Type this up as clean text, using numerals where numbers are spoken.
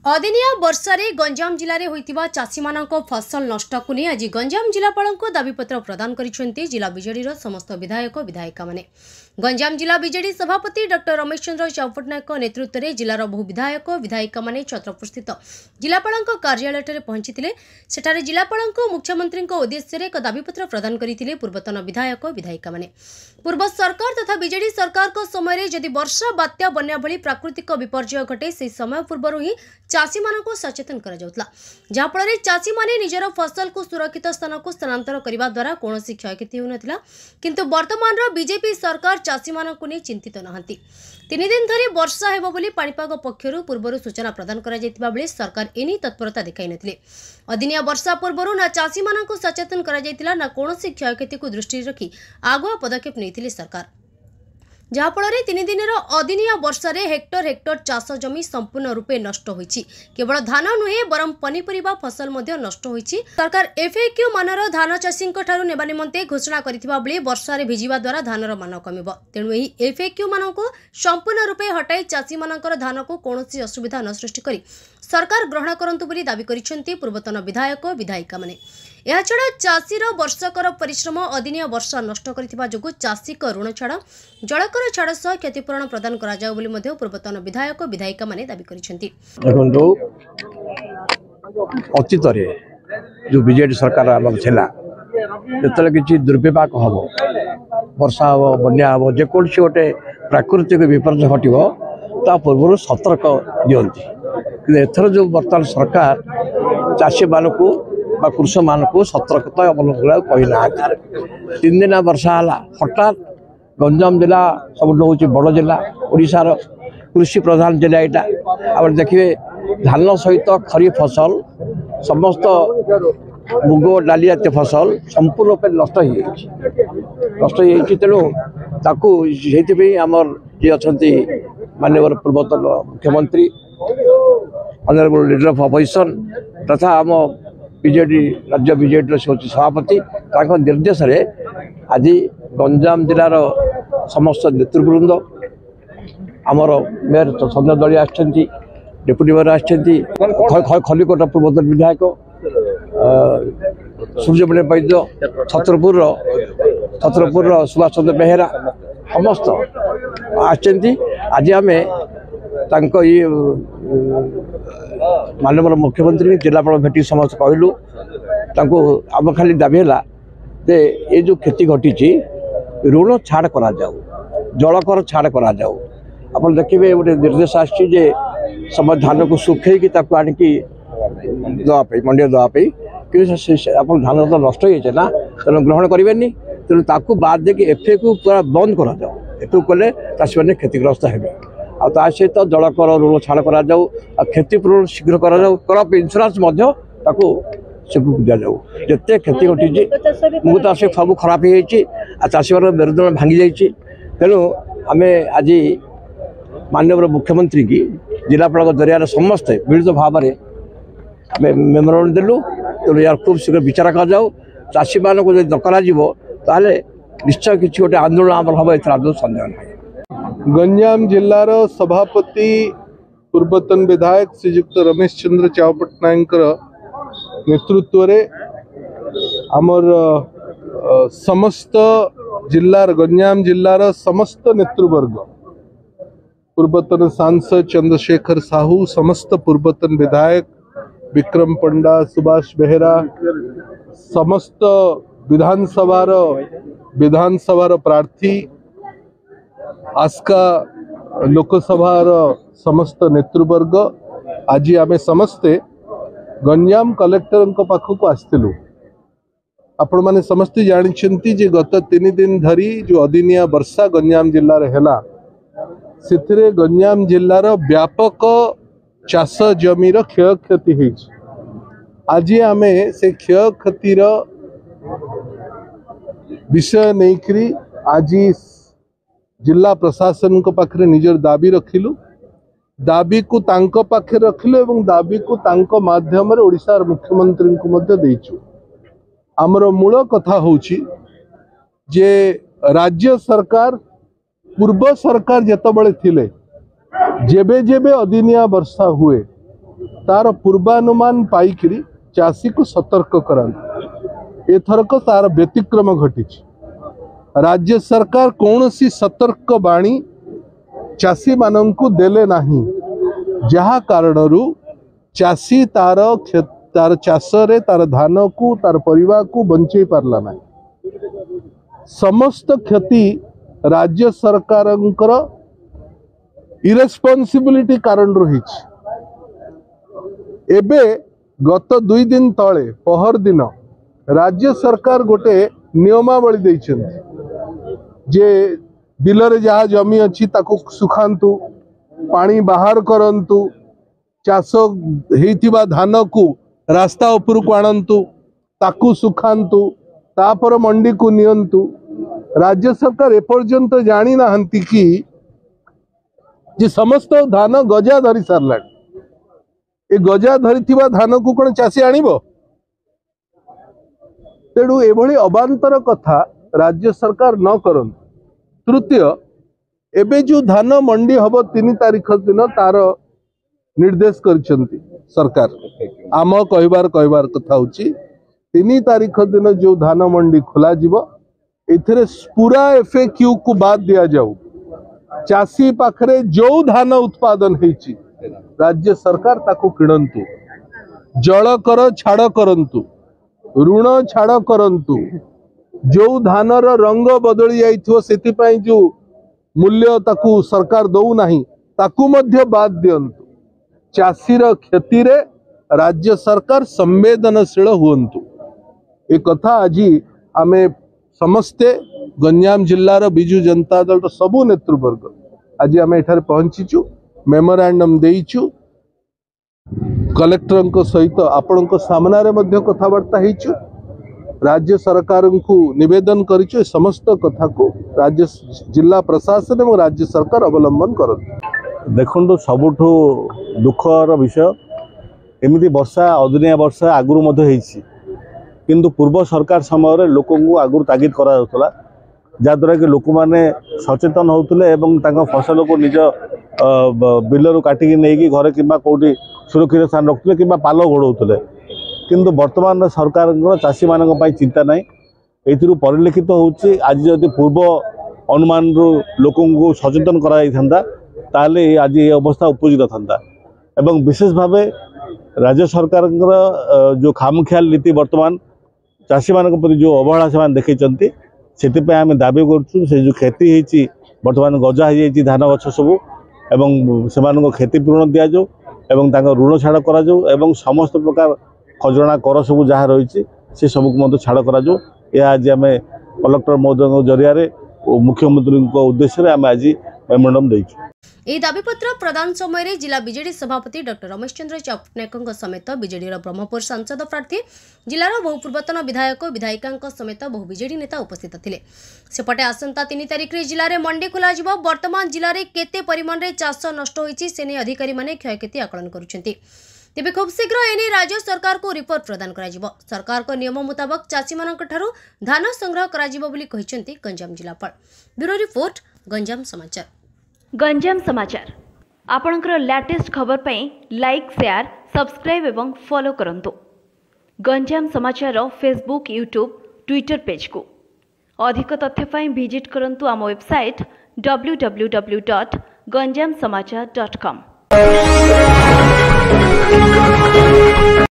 अदिनिया वर्षारे गंजाम जिले में होइतिबा चाषी मानक फसल नष्ट को नहीं आज गंजाम जिलापाल को दाबीपत्र प्रदान करिसेंती जिला बीजेडी समस्त विधायक विधायिका माने। गंजाम जिला बीजेडी सभापति डॉक्टर रमेश चंद्र चाउपटनायक नेतृत्व में जिलार बहु विधायक विधायिका माने छत्रपुर स्थित जिलापाल कार्यालय पहुंची सेठारे जिलापाल मुख्यमंत्री उद्देश्य एक दाबीपत्र प्रदान करते पूर्वतन विधायक विधायिका माने। पूर्व सरकार तथा बीजेडी सरकार को समय जदि वर्षा बात्या बन्या भली प्राकृतिक विपर्यय घटे से समय पूर्व ही चाषी मानक सचेतन करा जाउतला, जहाँ फल चाषी माने निजर फसल को सुरक्षित स्थान को स्थानांतर करने द्वारा कौन क्षयक्षति होनथिला, किंतु वर्तमान बीजेपी सरकार चाषी मानक नहीं चिंतित नहांती। 3 दिन धरी वर्षा हेबो बोली पाणीपाग पक्षरु पूर्व सूचना प्रदान करा जायतिबा बेले सरकार एनी तत्परता देखाई नथिले। अदिनिया वर्षा पूर्व ना चाषी मानक सचेतन करा जायतिला ना कौनसी क्षयक्षति को दृष्टि रखी आगुआ पदक्षेप नैथिले सरकार, जहाँ फल 3 दिन अदिनिया वर्षा हेक्टर हेक्टर चाष जमी संपूर्ण रूपे नष्ट होईछि। केवल धान नुहे बरम पनीपरिबा फसल मध्य नष्ट होईछि। सरकार एफएक्यू मानर धान चाषी ठारू नेबा निमंते घोषणा करिथिबा बेले वर्षा भिजिबा द्वारा धानर मान कमिब। तेणु एही एफएक्यू मानक संपूर्ण रूपे हटाई चाषी मानकर धान को कौनसी असुविधा न सृष्टि करी सरकार ग्रहण करंतु बोली दाबी करिसेंती पूर्वतन विधायक विधायिका माने। यह छड़ा चाषीर वर्षकर परिश्रम अदिनिया वर्षा नष्ट करथिबा जोगु चाषीक ऋण छाड़ जलकर छाड़ सह क्षतिपूरण प्रदान करा जाउ बोली मध्ये पूर्वतन विधायक विधायिका माने दाबी करिसेंती। देखो अतीत जो बीजेडी सरकार आम थिला जतले किछि दुर्विपाक हबो वर्षा हबो बन्या हबो जेकोसी गोटे प्राकृतिक विपर्य घटिबो ता पूर्व सतर्क दियंती, कि एथर जो वर्तमान सरकार चाषी मानकू बा कृषक मानक सतर्कता अवलंबन कहना। 3 दिन वर्षा है हठात गंजाम जिला सब हूँ बड़ जिला ओडिशार कृषि प्रधान जिला यहाँ आप देखिए धान सहित खरीफ फसल समस्त मुग डाली जातीय फसल संपूर्ण रूप नष्ट हो तेणु ताकू आमर जी अच्छा माननीय पूर्वतन मुख्यमंत्री ऑनरेबल लीडर ऑफ अपोजिशन तथा आम बीजेडी राज्य बीजेडी सभापति निर्देश रे आज गंजाम जिलार समस्त नेतृवृंद आमर मेयर संजय दलिया डेप्यूटी मेयर खलिकोट पूर्वतन विधायक सूर्यमणि वैद्य छत्रपुर सुभाष चंद्र बेहेरा समस्त आज आम ये माननीय मुख्यमंत्री जिलापाल भेटी समस्त कहलु आम खाली दाबी है ये जो क्षति घटी ऋण छाड़ करा जाऊ जलकर छाड़ करा जाऊ। आप देखिए गोटे निर्देश आसे सब धान को सुखई आनिकी दवाई मंडी दवाई कि आप धान तो नष्ट होना तेना ग्रहण करेंगे तेणु ताकू बाद देखिए एफए को पूरा बंद करा जाऊ। एतु कले चाषी मैंने क्षतिग्रस्त है आ सहित जलकर ऋण छाड़ करा जाऊ क्षतिपूरण शीघ्र करा जाऊ क्रॉप इंश्योरेंस दि जाऊ। जिते क्षति घटी मुग चाष सब खराब हो चाषी मान मेरुदंड भांगी जाइए तेणु आम आज माननीय मुख्यमंत्री की जिलापाल जरिया समस्ते मिलित भाव में मेमोरांडम देलु तेणु यार खूब शीघ्र विचार कर जाऊ। चाषी मान को न करा निश्चय किसी गोटे आंदोलन आम हम एद सन्देह ना। गंजाम जिलार सभापति पूर्वतन विधायक श्रीजुक्त रमेश चंद्र चाउपटनायक नेतृत्व रे आमर समस्त जिलार गंजाम जिलार समस्त नेतृवर्ग पूर्वतन सांसद चंद्रशेखर साहू समस्त पूर्वतन विधायक विक्रम पंडा सुभाष बेहेरा समस्त विधानसभार प्रार्थी आस्का लोकसभार समस्त नेतृवर्ग आज आम समस्ते गंजाम कलेक्टर पाखक आसलु। आपण मैंने समस्ते जानते जे गत 3 दिन धरी जो अदिनिया वर्षा गंजाम जिले में है से गंजाम जिलार व्यापक चाष जमीर क्षयक्षति हो। आज आम से क्षयक्षतिर विषय नहीं आज जिला प्रशासन पाखे निजर दाबी रखिलु दाबी को तांको पाखे रखिलु एवं दाबी को तांको माध्यम रे ओडिशा मुख्यमंत्री को मध्य देइछु। आमर मूल कथा होउछि जे राज्य सरकार पूर्व सरकार जेतबळे थिले जेबे जेबे अदिनिया वर्षा हुए तार पूर्वानुमान पाइकरी चाषी को सतर्क करांती। एथरक तार व्यतिक्रम घटी। राज्य सरकार कौन सी सतर्क बाणी चाषी मानंकु देले नाही, जहा कारणरू चाषी तार चाष रे तार धान को तार परिवार को बंचई पारला नाही। समस्त क्षति राज्य सरकारंकर इरेस्पॉन्सिबिलिटी कारण रही। एबे गत 2 दिन तले पहर दिन राज्य सरकार गोटे नियमावली देइछन्ति जे बिलरे जहाँ जमी अच्छी ताकू सुखांतु, पानी बाहर करंतु, चाष हेइथिबा धान को रास्ता उपरू को आणंतु, ताकू सुखांतु, तापर मंडी को नियंतु। राज्य सरकार एपर्यंत जानी नाहंती कि जे समस्त धान गजा धरी सारला। ए गजा धरी धान को कौन चाषी आणिबो? तेणु एभली अबांतर कथा राज्य सरकार न करन। तृतीय, एबे जो धान मंडी हब 3 तारीख दिन तार निर्देश करिसेंती सरकार। आम कहबार कथा होची 3 तारीख दिन जो धान मंडी खोला जीवो एथिरे पूरा FAQ को बाद दिया जाऊ। चाषी पाखरे जो धान उत्पादन हेची राज्य सरकार ताकू किणंतु, जल कर छाड़ करंतु, ऋण छाड़ करंतु, जो धानर रंग बदली जाइथिवो सेतिपई जो मूल्य ताकू सरकार दउ नाही ताकू मध्य बाद दियंतु। चाषीर क्षति रे राज्य सरकार संवेदनशील हुअंतु। ए कथा आज आमे समस्ते गंजाम जिल्लार बिजु जनता दल सबु नेतृवर्ग आज आमे एठारे पहुंचीचु, मेमोरांडम देइचु, कलेक्टर सहित आपण सामना रे मध्य कथबार्ता हेचु। राज्य सरकार को निवेदन करिचु समस्त कथा को राज्य जिला प्रशासन और राज्य सरकार अवलंबन करत। देखो सबुठू दुखर विषय एमती वर्षा अदिनिया वर्षा आगुरी मध्य होइछि, किंतु पूर्व सरकार समय लोक को आगुरी तागिद करा जाउतला, जहाँद्वारा कि लोक मैंने सचेतन होते फसल को निज बिलरू काटिकी नहीं घरे कि कौटी सुरक्षित स्थान रखुले कि पाल घोड़ौले। किंतु वर्तमान सरकार चाषी मान चिंता ना ये परिलक्षित होची। आज जदि पूर्व अनुमान लोक को सचेतन कराइले आज ये अवस्था उपजित था। एवं विशेष भाव राज्य सरकार जो खामखियाल नीति वर्तमान चाषी मान प्रति जो अवहेला से देखते से आम दाबी करूँ से जो क्षति होती बर्तमान गजा हो धान गछ सब एवं से क्षति पूरण दि जाऊ एवं ऋण छाड़ करा एवं समस्त प्रकार खजणा कर सब जहाँ रही से सबको छाड़ करा। यह आज आम कलेक्टर महोदय जरिया मुख्यमंत्री उद्देश्य आम आज मेमोरांडम देइछु। ଏହି ଦାବିପତ୍ର ପ୍ରଦାନ ସମୟରେ ଜିଲ୍ଲା ବିଜେଡି ସଭାପତି ଡକ୍ଟର ରମେଶ ଚନ୍ଦ୍ର ପଟ୍ଟନାୟକଙ୍କ ସମେତ ବିଜେଡିର ବ୍ରହ୍ମପୁର ସାଂସଦ ପ୍ରାର୍ଥୀ ଜିଲ୍ଲାର ବହୁ ପୂର୍ବତନ ବିଧାୟକ ବିଧାୟିକାଙ୍କ ସମେତ ବହୁ ବିଜେଡି ନେତା ଉପସ୍ଥିତ ଥିଲେ। ସେପଟେ ଆସନ୍ତା 3 ତାରିଖରେ ଜିଲ୍ଲାରେ ମଣ୍ଡି ଖୋଲାଯିବ। ବର୍ତ୍ତମାନ ଜିଲ୍ଲାରେ କେତେ ପରିମାଣରେ ଚାଷ ନଷ୍ଟ ହୋଇଛି ସେ ନେଇ ଅଧିକାରୀମାନେ କ୍ଷୟକ୍ଷତି ଆକଳନ କରୁଛନ୍ତି। ତେବେ ଖୁବ୍ ଶୀଘ୍ର ଏନେଇ ରାଜ୍ୟ ସରକାରକୁ ରିପୋର୍ଟ ପ୍ରଦାନ କରାଯିବ। ସରକାରଙ୍କ ନିୟମ ମୁତାବକ ଚାଷୀମାନଙ୍କଠାରୁ ଧାନ ସଂଗ୍ରହ କରାଯିବ ବୋଲି କହିଛନ୍ତି ଗଞ୍ଜାମ ଜିଲ୍ଲାପାଳ। ବ୍ୟୁରୋ ରିପୋର୍ଟ, ଗଞ୍ଜାମ समाचार। गंजाम समाचार आपणकर लेटेस्ट खबर पाई लाइक शेयर सब्सक्राइब एवं फॉलो करंतु। गंजाम समाचार फेसबुक यूट्यूब ट्विटर पेज को अधिक तथ्य पाई विजिट करंतु आम वेबसाइट www.ganjamsamachar.com।